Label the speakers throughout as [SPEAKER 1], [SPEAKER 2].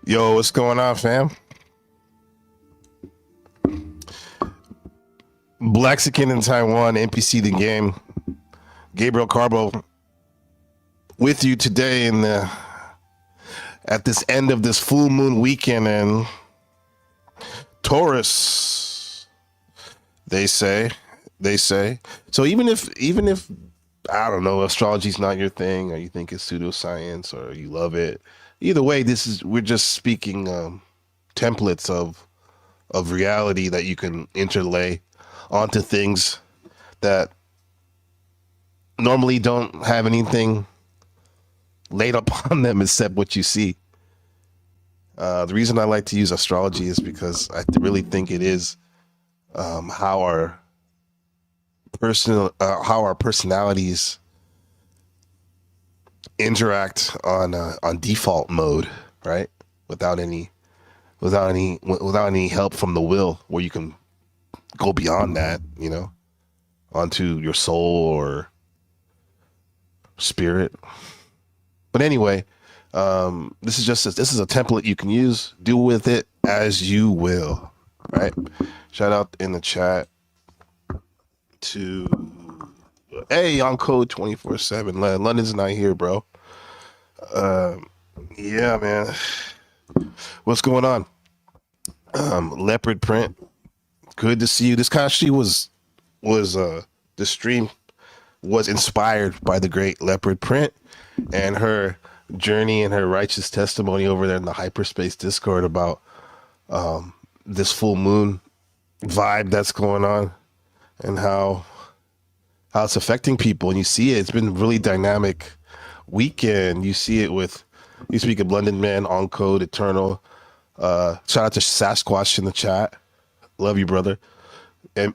[SPEAKER 1] Yo, what's going on, fam? Blaxican in Taiwan, NPC the game. Gabriel Carbo with you today in the at this end of this full moon weekend and Taurus. They say. So even if I don't know, astrology's not your thing, or you think it's pseudoscience, or you love it. Either way, we're just speaking templates of reality that you can interlay onto things that normally don't have anything laid upon them except what you see. The reason I like to use astrology is because I really think it is how our personalities interact on default mode, right? Without any help from the will, where you can go beyond that, onto your soul or spirit. But anyway, this is a template you can use. Do with it as you will, right? Shout out in the chat to on code 24/7. London's not here, bro. Yeah, man. What's going on? Leopard print. Good to see you. This actually was the stream was inspired by the great Leopard print and her journey and her righteous testimony over there in the hyperspace Discord about this full moon vibe that's going on and how it's affecting people. And you see it. It's been a really dynamic weekend. You see it with you speak of London Man, on code Eternal. Shout out to Sasquatch in the chat. Love you, brother. And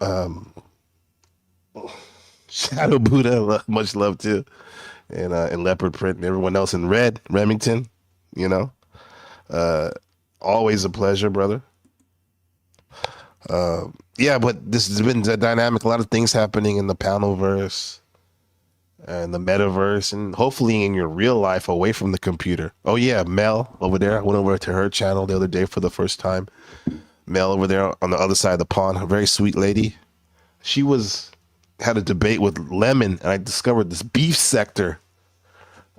[SPEAKER 1] Shadow Buddha, much love too. And Leopard Print and everyone else in red, Remington, always a pleasure, brother. Yeah, but this has been dynamic. A lot of things happening in the panelverse and the metaverse, and hopefully in your real life away from the computer. Oh yeah, Mel over there. I went over to her channel the other day for the first time. Mel over there on the other side of the pond, a very sweet lady. She had a debate with Lemon, and I discovered this beef sector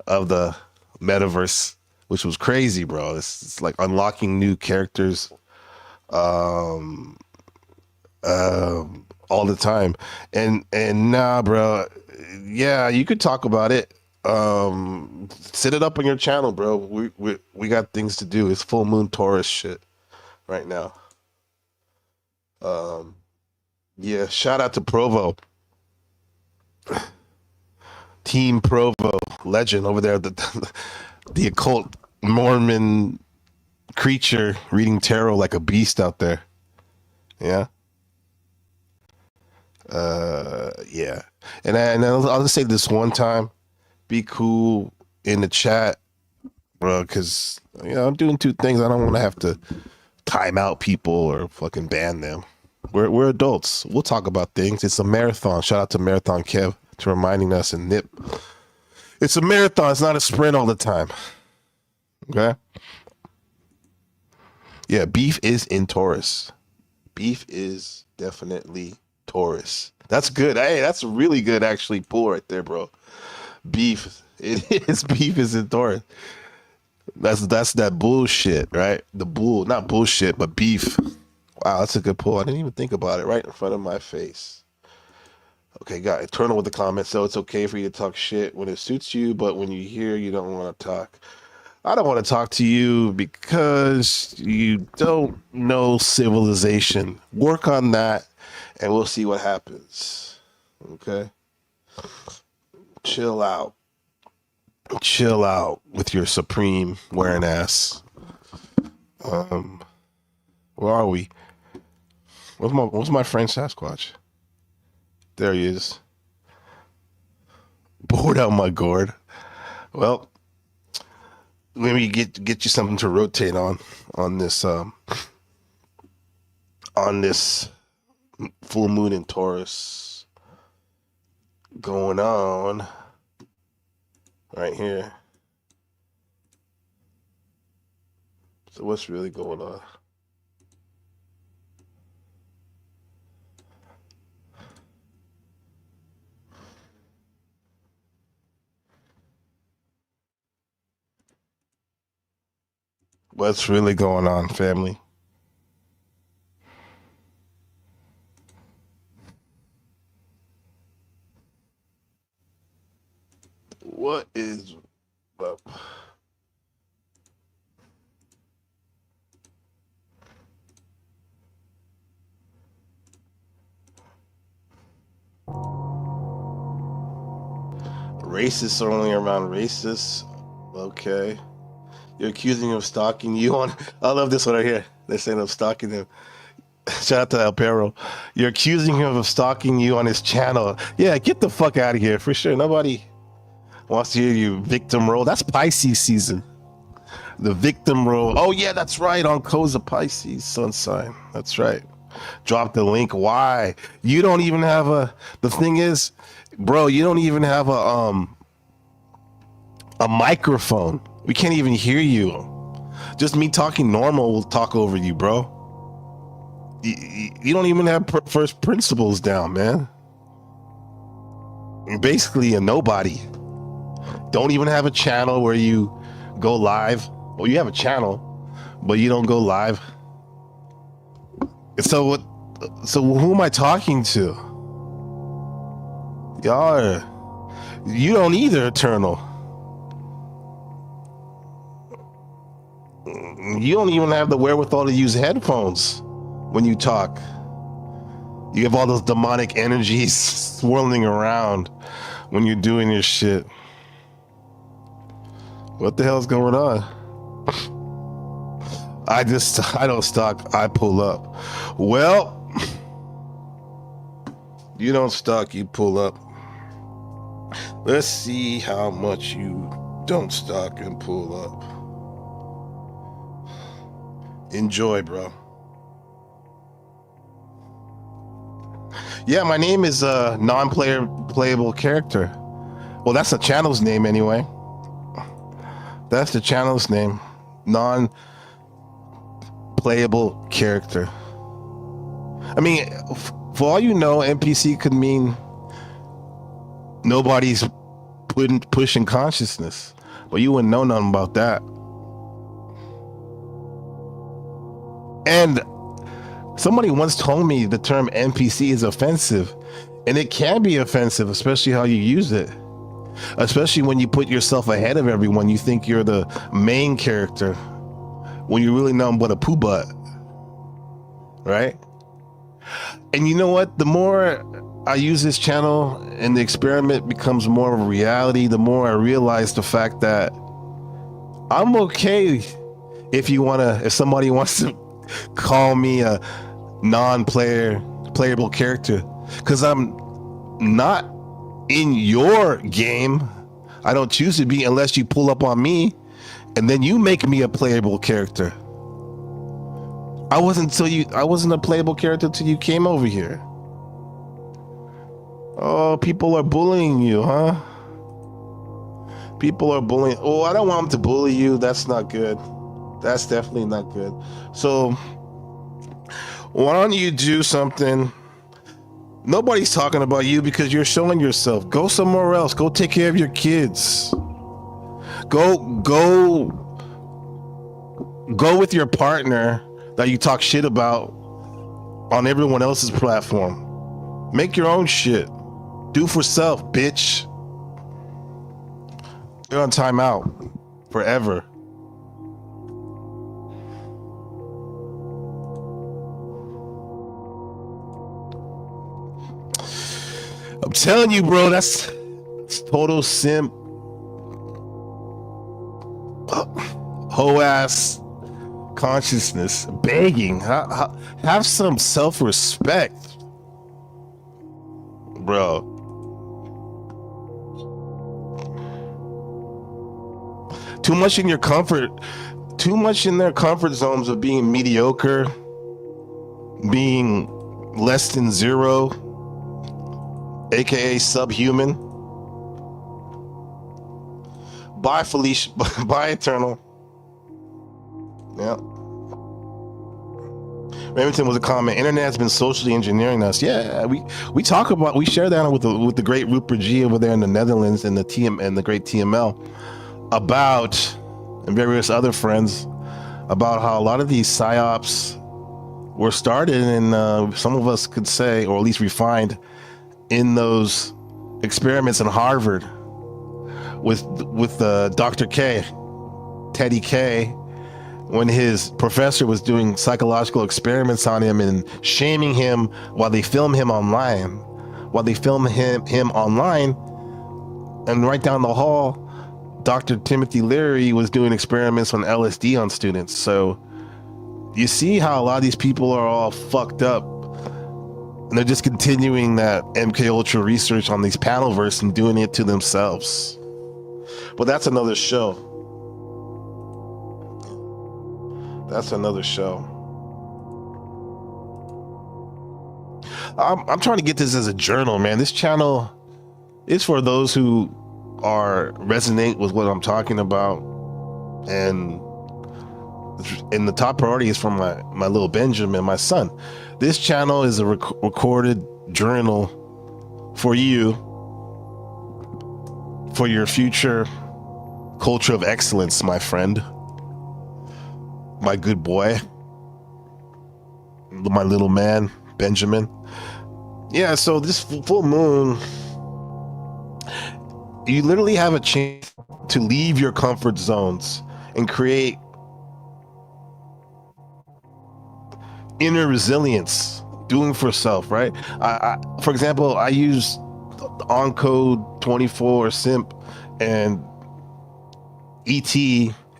[SPEAKER 1] of the metaverse, which was crazy, bro. It's like unlocking new characters all the time. And nah, bro. Yeah, you could talk about it. Set it up on your channel, bro. We got things to do. It's full moon Taurus shit right now. Yeah, shout out to Provo. Team Provo legend over there, the occult Mormon creature reading tarot like a beast out there. Yeah. Yeah. And I'll just say this one time, be cool in the chat, bro, because I'm doing two things. I don't want to have to time out people or fucking ban them. We're adults. We'll talk about things. It's a marathon. Shout out to Marathon Kev to reminding us, and Nip. It's a marathon. It's not a sprint all the time. Okay. Yeah, beef is in Taurus. Beef is definitely Taurus. That's good. Hey, that's really good actually pull right there, bro. Beef. It is beef is in Taurus. That's that bullshit, right? The bull, not bullshit, but beef. Wow, that's a good pull. I didn't even think about it right in front of my face. Okay, got Eternal with the comments. So it's okay for you to talk shit when it suits you, but when you hear you don't want to talk. I don't want to talk to you because you don't know civilization. Work on that, and we'll see what happens. Okay? Chill out. Chill out with your supreme wearing ass. Where are we? What's my friend Sasquatch? There he is. Bored out my gourd. Well, let me get you something to rotate on this full moon in Taurus going on right here. So what's really going on? What's really going on, family? What is up? Racists are only around racists. Okay. You're accusing him of stalking you on. I love this one right here. They're saying I'm stalking him. Shout out to El Perro. You're accusing him of stalking you on his channel. Yeah, get the fuck out of here for sure. Nobody wants to hear you victim role. That's Pisces season. The victim role. Oh yeah, that's right. On Codes of Pisces sun sign. That's right. Drop the link. Why? You don't even have a. The thing is, bro, you don't even have a microphone. We can't even hear you. Just me talking normal will talk over you, bro. You don't even have first principles down, man. You're basically a nobody. Don't even have a channel where you go live. Well, you have a channel, but you don't go live. So what? So who am I talking to? You don't either, Eternal. You don't even have the wherewithal to use headphones when you talk. You have all those demonic energies swirling around when you're doing your shit. What the hell's going on? I don't stalk, I pull up. Well, you don't stalk, you pull up. Let's see how much you don't stalk and pull up. Enjoy, bro. Yeah, my name is playable character. Well, that's the channel's name anyway. That's the channel's name. Non-playable character. I mean, for all you know, NPC could mean nobody's pushing consciousness. But you wouldn't know nothing about that. And somebody once told me the term NPC is offensive. And it can be offensive, especially how you use it. Especially when you put yourself ahead of everyone. You think you're the main character when you're really nothing but a poo butt. Right? And you know what? The more I use this channel and the experiment becomes more of a reality, the more I realize the fact that I'm okay if somebody wants to call me a playable character, because I'm not in your game. I don't choose to be unless you pull up on me and then you make me a playable character. I wasn't a playable character till you came over here. Oh, people are bullying you, huh? People are bullying. Oh, I don't want them to bully you. That's not good. That's definitely not good. So why don't you do something? Nobody's talking about you because you're showing yourself. Go somewhere else. Go take care of your kids. Go with your partner that you talk shit about on everyone else's platform. Make your own shit. Do for self, bitch. You're on timeout forever. I'm telling you, bro, that's total simp. Whole ass consciousness begging. Have some self-respect, bro. Too much in their comfort zones of being mediocre, being less than zero, aka subhuman. Bye, Felicia. Bye, Eternal. Yeah. Remington was a comment. Internet has been socially engineering us. Yeah, we talk about, we share that with the great Rupert G over there in the Netherlands and the great TML about, and various other friends, about how a lot of these psyops were started, and some of us could say, or at least refined, in those experiments in Harvard with Dr. K, Teddy K, when his professor was doing psychological experiments on him and shaming him while they film him online. And right down the hall, Dr. Timothy Leary was doing experiments on LSD on students. So you see how a lot of these people are all fucked up, and they're just continuing that MK Ultra research on these panelverse and doing it to themselves. But that's another show. I'm trying to get this as a journal, man. This channel is for those who resonate with what I'm talking about, and the top priority is for my little Benjamin, my son. This channel is a recorded journal for you, for your future culture of excellence, my friend, my good boy, my little man, Benjamin. Yeah, so this full moon, you literally have a chance to leave your comfort zones and create inner resilience, doing for self, right? For example, I use OnCode 24 Simp and ET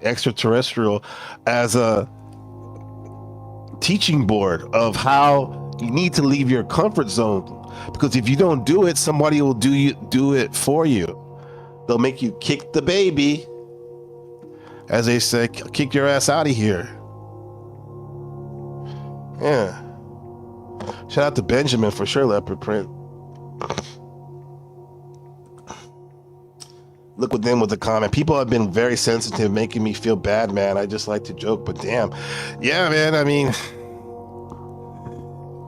[SPEAKER 1] Extraterrestrial as a teaching board of how you need to leave your comfort zone, because if you don't do it, somebody will do it for you. They'll make you kick the baby, as they say, kick your ass out of here. Yeah. Shout out to Benjamin for sure, Leopard Print. Look within with the comment. People have been very sensitive, making me feel bad, man. I just like to joke, but damn. Yeah, man, I mean,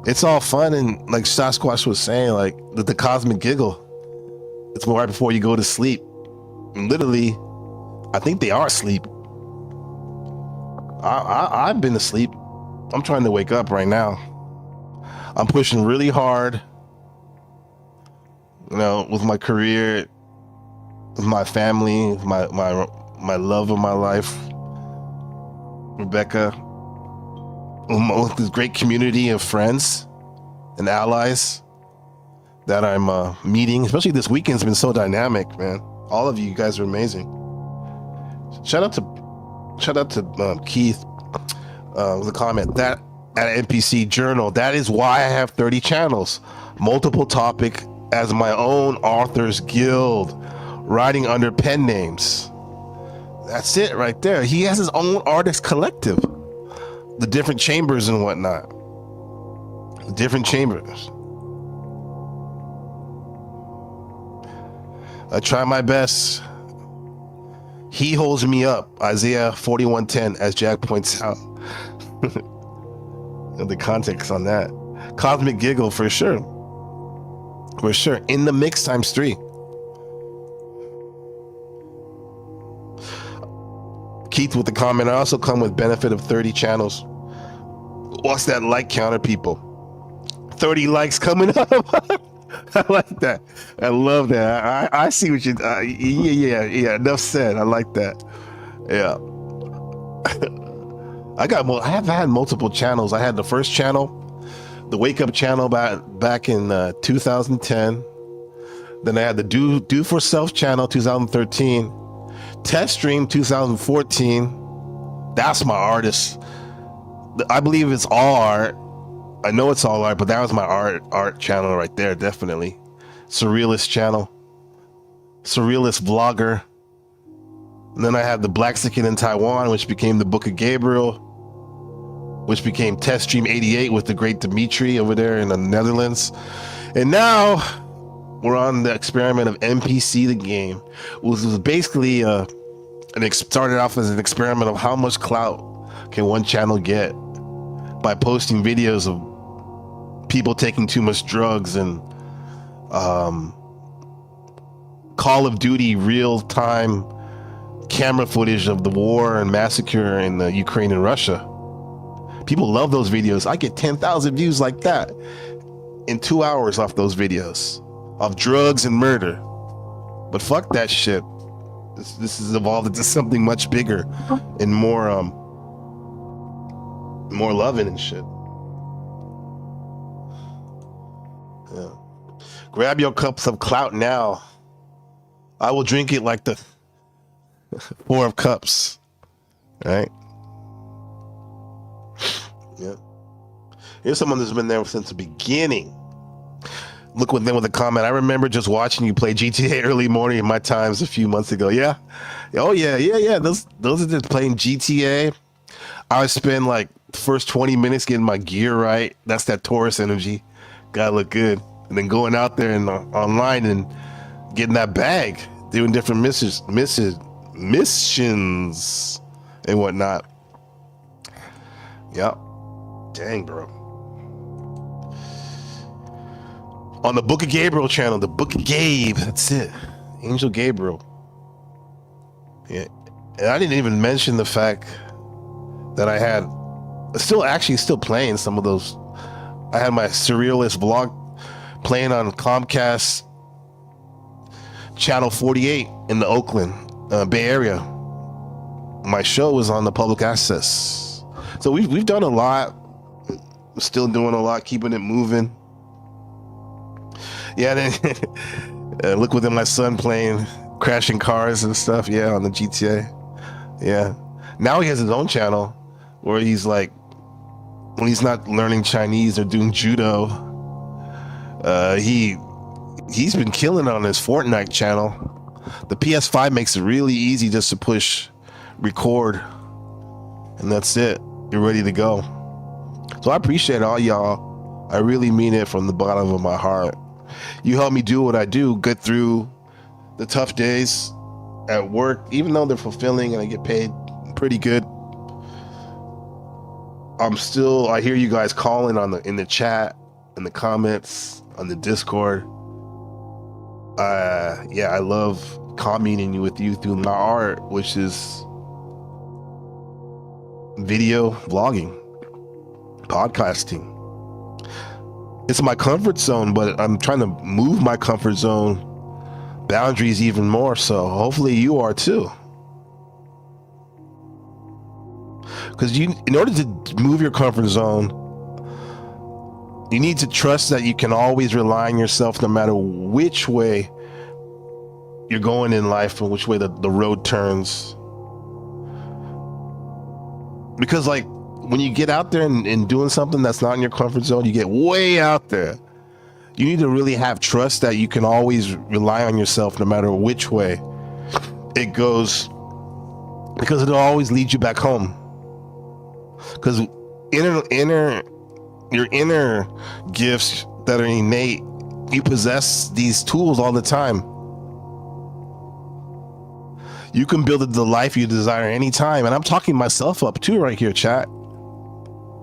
[SPEAKER 1] it's all fun, and like Sasquatch was saying, like the cosmic giggle. It's right before you go to sleep. And literally, I think they are asleep. I've been asleep. I'm trying to wake up right now. I'm pushing really hard, with my career, with my family, with my love of my life, Rebecca, with this great community of friends and allies that I'm meeting. Especially this weekend's been so dynamic, man. All of you guys are amazing. Shout out to Keith with a comment that at NPC Journal. That is why I have 30 channels, multiple topic as my own authors guild, writing under pen names. That's it right there. He has his own artist collective, the different chambers and whatnot. Different chambers. I try my best. He holds me up. Isaiah 41:10, as Jack points out. The context on that. Cosmic giggle for sure. For sure. In the mix times 3. Keith with the comment. I also come with benefit of 30 channels. What's that like counter, people? 30 likes coming up. I like that. I love that. I see what you. Yeah. Enough said. I like that. Yeah. I have had multiple channels. I had the first channel, the Wake Up channel back in 2010. Then I had the Do for Self channel 2013. Test Stream 2014. That's my artist. I believe it's all art. I know it's all art, but that was my art channel right there, definitely. Surrealist channel. Surrealist vlogger. And then I had the Black Sikin in Taiwan, which became the Book of Gabriel, which became Test Stream 88 with the great Dimitri over there in the Netherlands. And now we're on the experiment of NPC the game, which was basically started off as an experiment of how much clout can one channel get by posting videos of people taking too much drugs and Call of Duty real-time camera footage of the war and massacre in the Ukraine and Russia? People love those videos. I get 10,000 views like that in 2 hours off those videos of drugs and murder. But fuck that shit. This has evolved into something much bigger and more loving and shit. Yeah. Grab your cups of clout now. I will drink it like the Four of Cups. Right? Yeah. Here's someone that's been there since the beginning. Look with them with a comment. I remember just watching you play GTA early morning in my times a few months ago. Yeah. Oh yeah. Those are just playing GTA. I would spend like the first 20 minutes getting my gear right. That's that Taurus energy. Gotta look good. And then going out there and online and getting that bag, doing different missions and whatnot. Yep. Dang, bro. On the Book of Gabriel channel, the Book of Gabe, that's it. Angel Gabriel. Yeah. And I didn't even mention the fact that I had still playing some of those. I had my Surrealist vlog playing on Comcast Channel 48 in the Oakland Bay Area. My show was on the public access. So we've done a lot. Still doing a lot, keeping it moving. Yeah, then look within my son playing crashing cars and stuff. Yeah, on the GTA. Yeah. Now he has his own channel where he's like, when he's not learning Chinese or doing judo, he's been killing it on his Fortnite channel. The PS5 makes it really easy just to push record, and that's it. You're ready to go. So I appreciate all y'all. I really mean it from the bottom of my heart. You help me do what I do, get through the tough days at work, even though they're fulfilling and I get paid pretty good. I hear you guys calling in the chat, in the comments, on the Discord. Yeah, I love communing with you through my art, which is video vlogging, podcasting. It's my comfort zone, but I'm trying to move my comfort zone boundaries even more. So hopefully you are too. Because in order to move your comfort zone, you need to trust that you can always rely on yourself no matter which way you're going in life and which way the road turns. Because like when you get out there and doing something that's not in your comfort zone, you get way out there. You need to really have trust that you can always rely on yourself no matter which way it goes, because it'll always lead you back home. Because your inner gifts that are innate, you possess these tools all the time. You can build the life you desire anytime. And I'm talking myself up too right here, chat.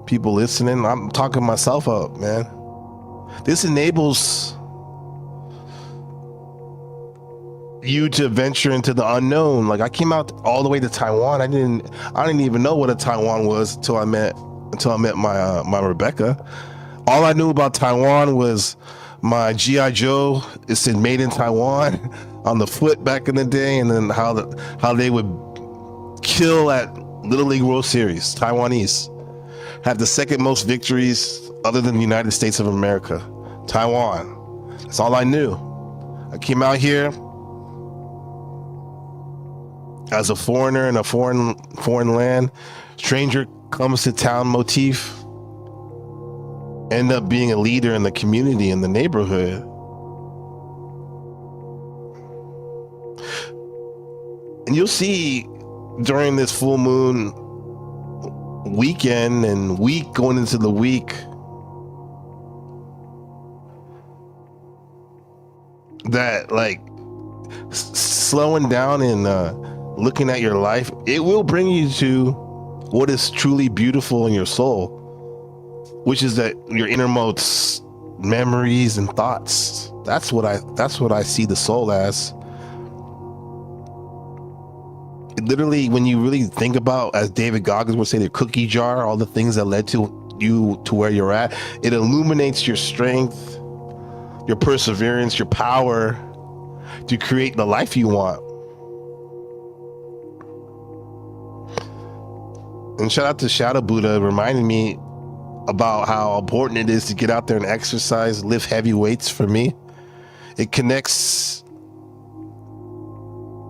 [SPEAKER 1] People listening, I'm talking myself up, man. This enables you to venture into the unknown. Like I came out all the way to Taiwan. I didn't even know what a Taiwan was until I met my Rebecca. All I knew about Taiwan was my G.I. Joe. It said made in Taiwan on the foot back in the day, and then how they would kill at Little League World Series. Taiwanese have the second most victories other than the United States of America. Taiwan. That's all I knew. I came out here as a foreigner in a foreign land. Stranger comes to town motif. End up being a leader in the community, in the neighborhood. And you'll see during this full moon weekend and week going into the week that like slowing down and looking at your life, it will bring you to what is truly beautiful in your soul, which is that your innermost memories and thoughts. That's what I see the soul as. It literally, when you really think about, as David Goggins would say, the cookie jar, all the things that led to you to where you're at, it illuminates your strength, your perseverance, your power to create the life you want. And shout out to Shadow Buddha reminding me about how important it is to get out there and exercise, lift heavy weights. For me, it connects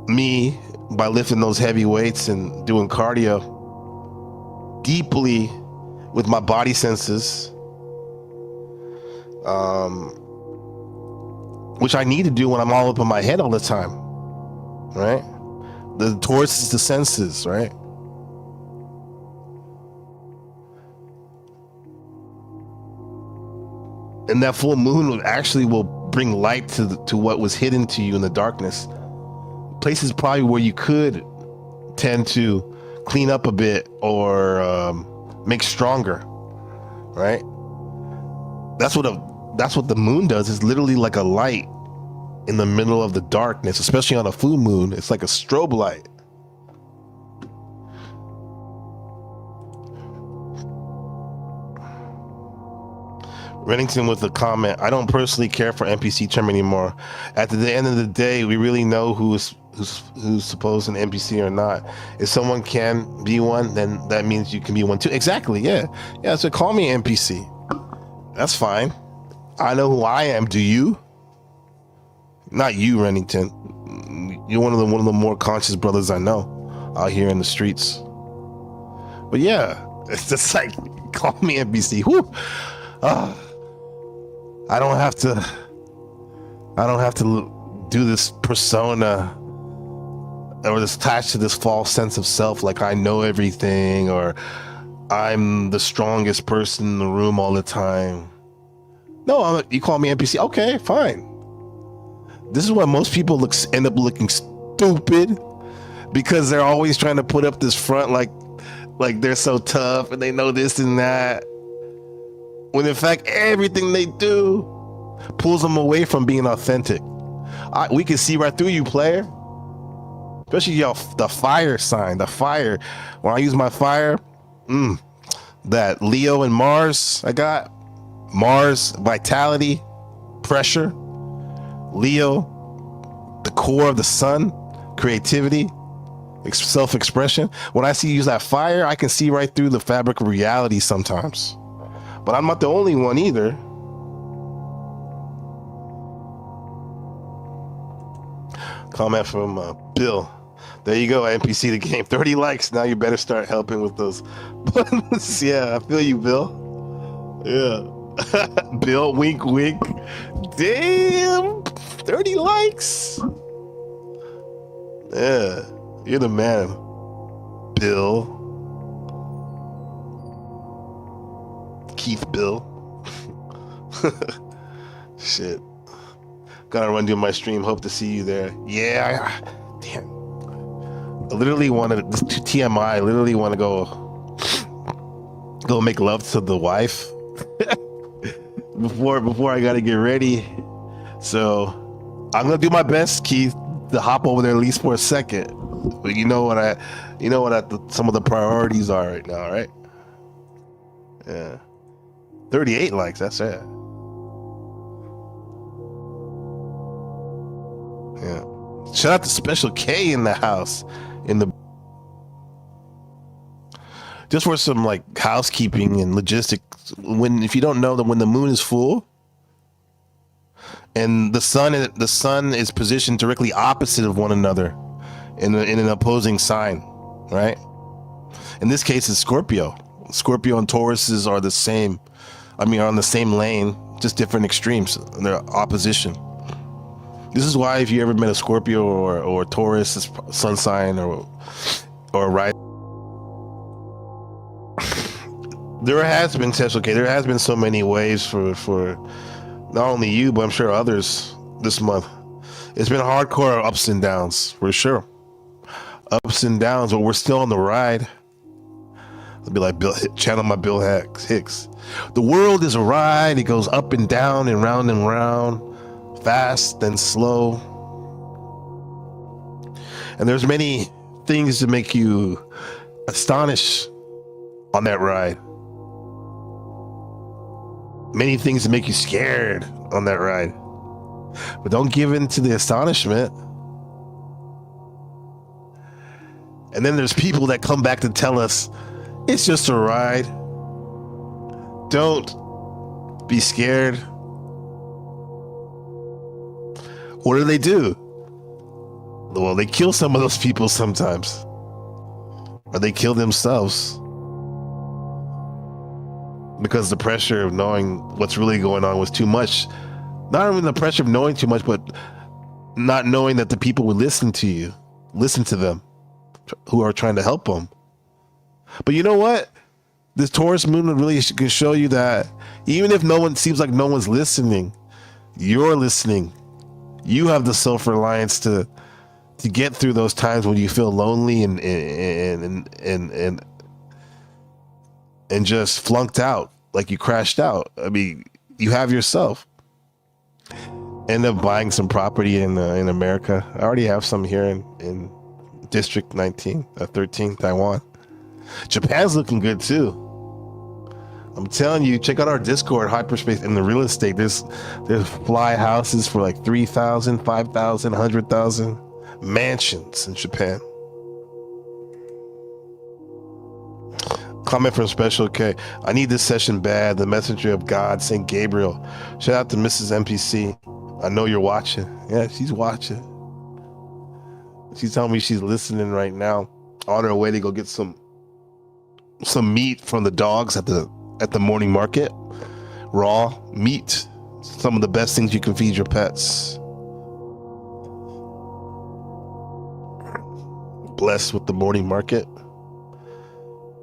[SPEAKER 1] me by lifting those heavy weights and doing cardio deeply with my body senses, which I need to do when I'm all up in my head all the time, right? The Taurus is the senses, right? And that full moon actually will bring light to what was hidden to you in the darkness. Places probably where you could tend to clean up a bit or make stronger, right? That's what the moon does. It's literally like a light in the middle of the darkness, especially on a full moon. It's like a strobe light. Reddington with a comment: I don't personally care for NPC term anymore. At the end of the day, we really know who's supposed an NPC or not. If someone can be one, then that means you can be one too. Exactly. Yeah. So call me NPC. That's fine. I know who I am. Do you? Not you, Reddington. You're one of the more conscious brothers I know out here in the streets. But yeah, it's just like, call me NPC. Whew. I don't have to do this persona or this attached to this false sense of self, like I know everything or I'm the strongest person in the room all the time. No, you call me NPC. Okay, fine. This is why most people end up looking stupid, because they're always trying to put up this front like they're so tough and they know this and that, when in fact everything they do pulls them away from being authentic. We can see right through you, player. Especially y'all, the fire sign, the fire. When I use my fire, that Leo and Mars, I got Mars, vitality, pressure. Leo, the core of the sun, creativity, self-expression. When I see you use that fire, I can see right through the fabric of reality sometimes. But I'm not the only one either. Comment from Bill. There you go, NPC the game. 30 likes. Now you better start helping with those buttons. Yeah, I feel you, Bill. Yeah. Bill, wink, wink. Damn, 30 likes. Yeah, you're the man, Bill. Keith Bill. Shit. Gotta run to my stream. Hope to see you there. Yeah, damn. I literally wanted this TMI. I literally want to go make love to the wife before I gotta get ready. So I'm gonna do my best, Keith, to hop over there at least for a second. But you know what some of the priorities are right now, right? Yeah. 38 likes, that's it. Yeah. Shout out to Special K in the house. Just for some like housekeeping and logistics. If you don't know, that when the moon is full and the sun is positioned directly opposite of one another in an opposing sign, right? In this case, it's Scorpio. Scorpio and Tauruses are the same. Are on the same lane, just different extremes. They're opposition. This is why if you ever met a Scorpio or Taurus sun sign or right, there has been there has been so many waves for not only you, but I'm sure others this month. It's been hardcore ups and downs, for sure. Ups and downs, but we're still on the ride. I'll be like, channel my Bill Hicks. The world is a ride. It goes up and down and round, fast and slow. And there's many things to make you astonished on that ride. Many things to make you scared on that ride. But don't give in to the astonishment. And then there's people that come back to tell us it's just a ride. Don't be scared. What do? Well, they kill some of those people sometimes. Or they kill themselves. Because the pressure of knowing what's really going on was too much. Not even the pressure of knowing too much, but not knowing that the people would listen to them, who are trying to help them. But you know what? This Taurus moon really can show you that even if seems like no one's listening, you're listening. You have the self-reliance to get through those times when you feel lonely and just flunked out, like you crashed out. I mean, you have yourself. End up buying some property in America. I already have some here in District 13, Taiwan. Japan's looking good too. I'm telling you, check out our Discord, Hyperspace, in the real estate. There's fly houses for like 3,000, 5,000, 100,000 mansions in Japan. Comment from Special K. I need this session bad. The messenger of God, St. Gabriel. Shout out to Mrs. NPC. I know you're watching. Yeah, she's watching. She's telling me she's listening right now. On her way to go get some meat from the dogs at the morning market. Raw meat. Some of the best things you can feed your pets. Blessed with the morning market.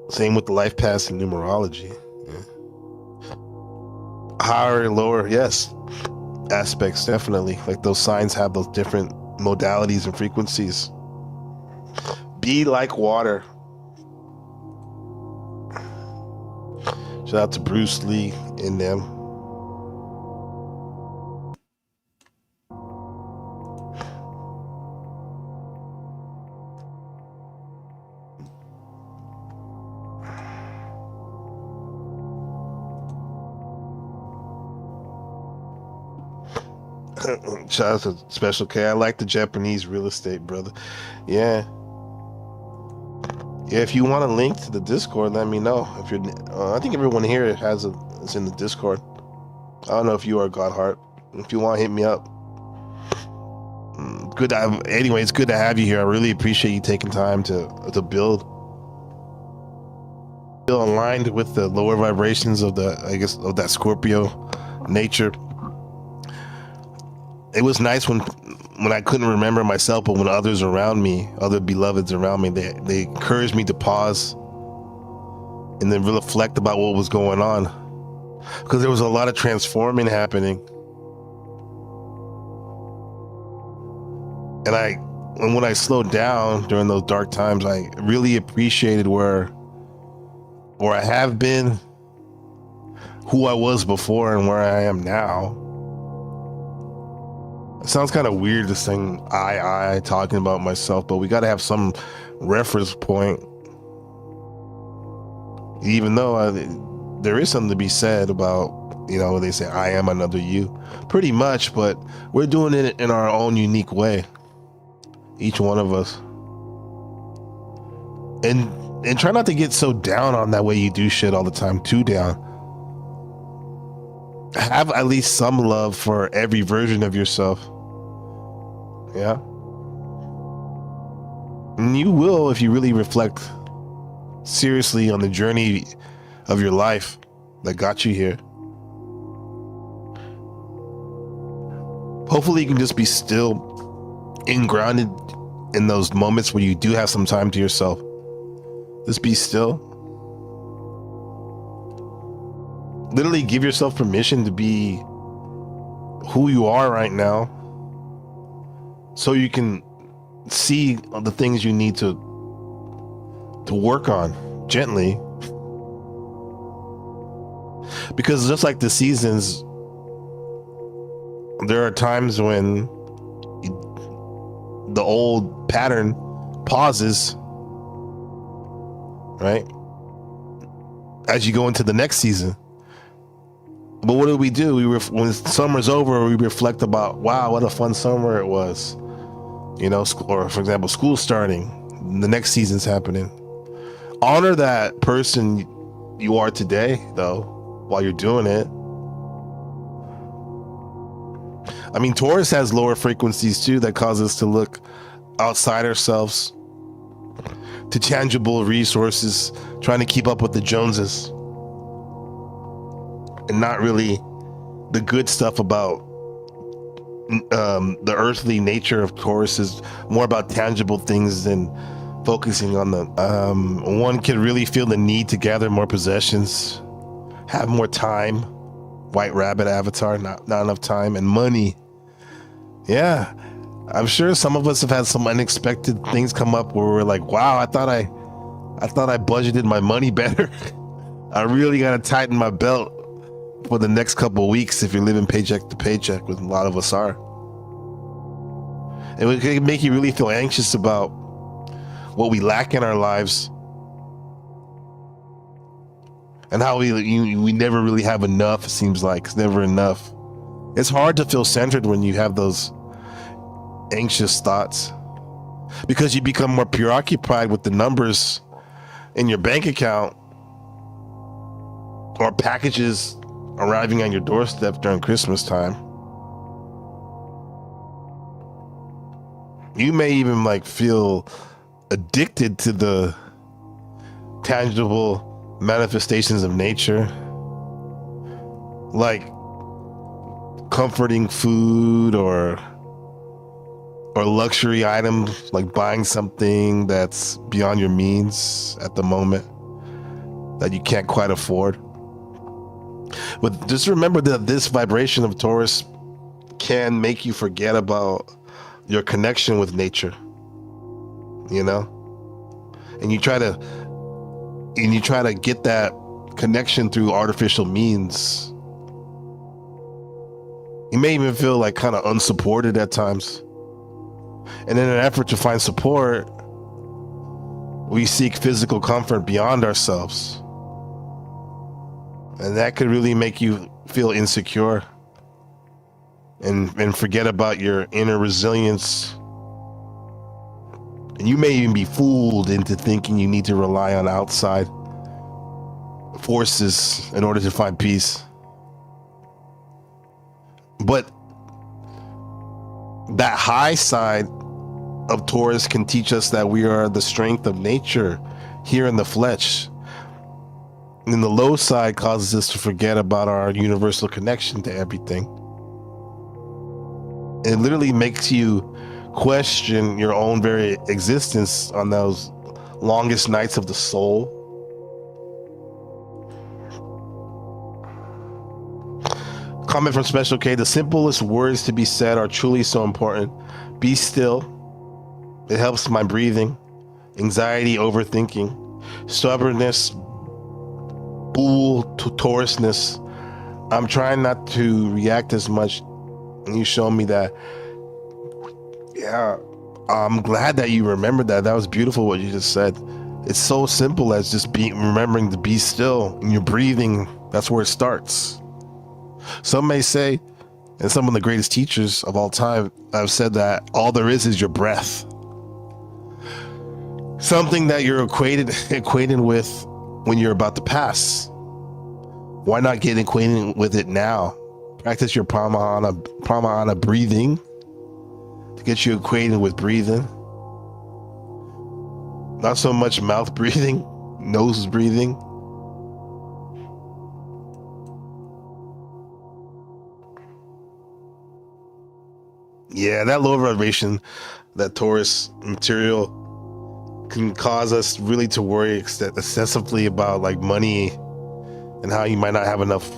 [SPEAKER 1] Same with the life path and numerology. Yeah. Higher and lower, yes. Aspects, definitely. Like those signs have those different modalities and frequencies. Be like water. Shout out to Bruce Lee and them. Shout out to Special K. I like the Japanese real estate, brother. Yeah. Yeah, if you want a link to the Discord, let me know. If you're, I think everyone here is in the Discord. I don't know if you are Godheart. If you want, hit me up. Good. Anyway, it's good to have you here. I really appreciate you taking time to build. Feel aligned with the lower vibrations of that Scorpio nature. It was nice when I couldn't remember myself, but when others around me, other beloveds around me, they encouraged me to pause and then reflect about what was going on, because there was a lot of transforming happening. And when I slowed down during those dark times, I really appreciated where I have been, who I was before, and where I am now. It sounds kind of weird, this thing, I talking about myself, but we got to have some reference point. Even though there is something to be said about, they say, I am another you, pretty much, but we're doing it in our own unique way. Each one of us. And try not to get so down on that way you do shit all the time, too down. Have at least some love for every version of yourself. Yeah. And you will, if you really reflect seriously on the journey of your life that got you here. Hopefully you can just be still and grounded in those moments where you do have some time to yourself. Just be still. Literally give yourself permission to be who you are right now, so you can see the things you need to work on gently. Because just like the seasons, there are times when the old pattern pauses, right? As you go into the next season. But what do? When summer's over, we reflect about, wow, what a fun summer it was. Or for example, school starting, the next season's happening. Honor that person you are today, though, while you're doing it. I mean, Taurus has lower frequencies too that cause us to look outside ourselves, to tangible resources, trying to keep up with the Joneses, and not really the good stuff about the earthly nature of Taurus is more about tangible things than focusing on the one can really feel the need to gather more possessions, have more time, white rabbit avatar, not enough time, and money. Yeah, I'm sure some of us have had some unexpected things come up where we're like, wow, I thought I budgeted my money better. I really gotta tighten my belt for the next couple of weeks if you're living paycheck to paycheck, which a lot of us are. And it can make you really feel anxious about what we lack in our lives and how we never really have enough. It seems like it's never enough. It's hard to feel centered when you have those anxious thoughts because you become more preoccupied with the numbers in your bank account or packages arriving on your doorstep during Christmas time. You may even feel addicted to the tangible manifestations of nature, like comforting food or luxury items, like buying something that's beyond your means at the moment that you can't quite afford. But just remember that this vibration of Taurus can make you forget about your connection with nature, and you try to get that connection through artificial means. You may even feel kind of unsupported at times. And in an effort to find support, we seek physical comfort beyond ourselves. And that could really make you feel insecure and forget about your inner resilience. And you may even be fooled into thinking you need to rely on outside forces in order to find peace. But that high side of Taurus can teach us that we are the strength of nature here in the flesh. And the low side causes us to forget about our universal connection to everything. It literally makes you question your own very existence on those longest nights of the soul. Comment from Special K: the simplest words to be said are truly so important. Be still. It helps my breathing. Anxiety, overthinking, stubbornness, Taurusness. I'm trying not to react as much. And you show me that. Yeah, I'm glad that you remembered that. That was beautiful what you just said. It's so simple as just remembering to be still in your breathing. That's where it starts. Some may say, and some of the greatest teachers of all time have said that all there is your breath. Something that you're acquainted with when you're about to pass. Why not get acquainted with it now? Practice your pramahana breathing to get you acquainted with breathing. Not so much mouth breathing, nose breathing. Yeah, that low vibration, that Taurus material can cause us really to worry excessively about money and how you might not have enough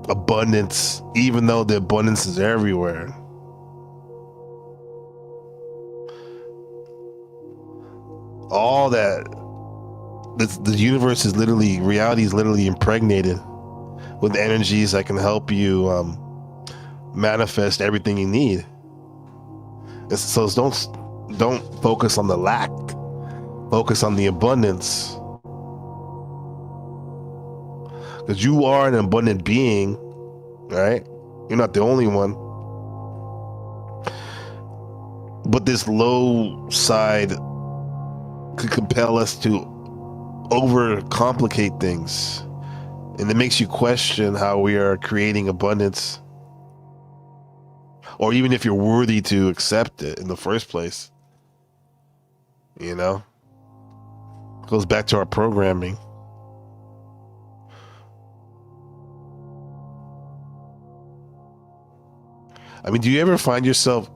[SPEAKER 1] abundance, even though the abundance is everywhere. All that, the universe is reality is literally impregnated with energies that can help you manifest everything you need. So don't focus on the lack. Focus on the abundance. Because you are an abundant being, right? You're not the only one. But this low side could compel us to overcomplicate things. And it makes you question how we are creating abundance. Or even if you're worthy to accept it in the first place. You know? It goes back to our programming. I mean, do you ever find yourself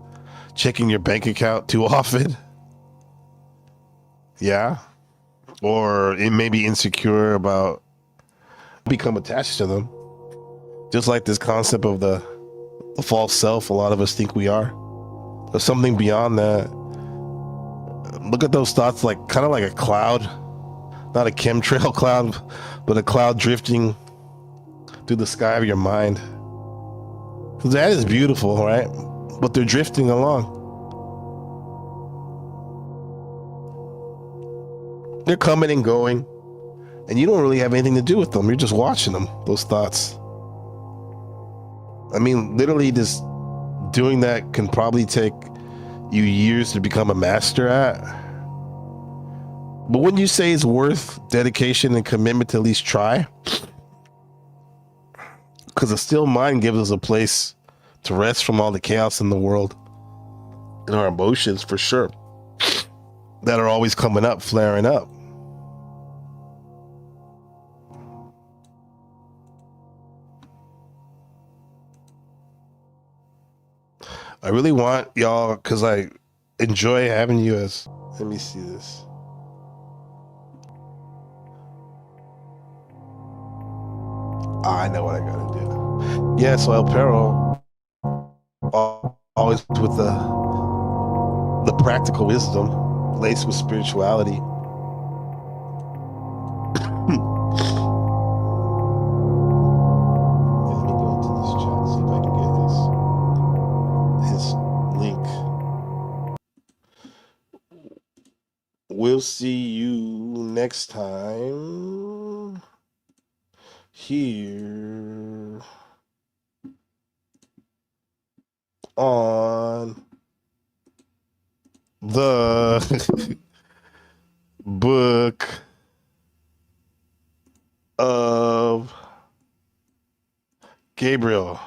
[SPEAKER 1] checking your bank account too often? Yeah. Or it may be insecure about become attached to them. Just like this concept of the false self, a lot of us think we are. There's something beyond that. Look at those thoughts like kind of like a cloud, not a chemtrail cloud, but a cloud drifting through the sky of your mind. That is beautiful, right? But they're drifting along. They're coming and going, and you don't really have anything to do with them. You're just watching them, those thoughts. I mean, literally just doing that can probably take you years to become a master at. But wouldn't you say it's worth dedication and commitment to at least try? Because a still mind gives us a place to rest from all the chaos in the world and our emotions, for sure, that are always coming up, flaring up. I really want y'all, because I enjoy having you as, let me see this. I know what I gotta do. Yeah, so El Perro, always with the practical wisdom, laced with spirituality. Let me go into this chat, see if I can get his link. We'll see you next time here on the Book of Gabriel.